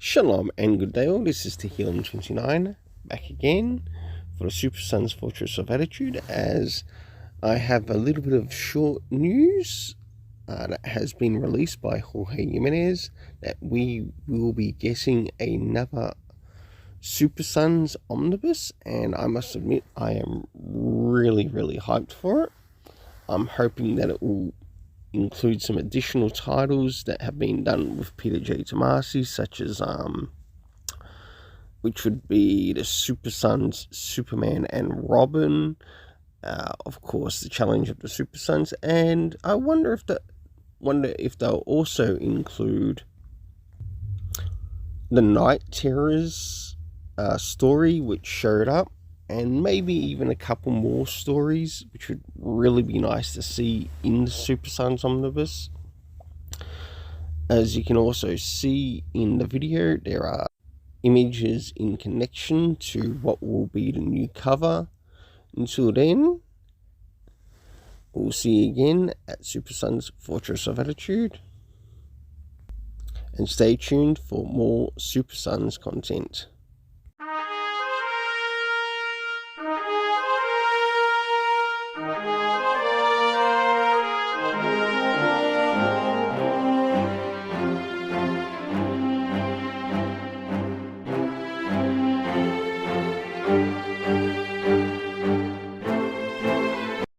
Shalom and good day all, this is Tehillim29 back again for the Super Sons Fortress of Attitude, as I have a little bit of short news that has been released by Jorge Jimenez that we will be getting another Super Sons Omnibus, and I must admit I am really hyped for it. I'm hoping that it will include some additional titles that have been done with Peter J. Tomasi, such as which would be the Super Sons, Superman and Robin, of course the Challenge of the Super Sons, and I wonder if they'll also include the Night Terrors story which showed up, and maybe even a couple more stories, which would really be nice to see in the Super Sons Omnibus. As you can also see in the video, there are images in connection to what will be the new cover. Until then, we'll see you again at Super Sons Fortress of Attitude, and stay tuned for more Super Sons content.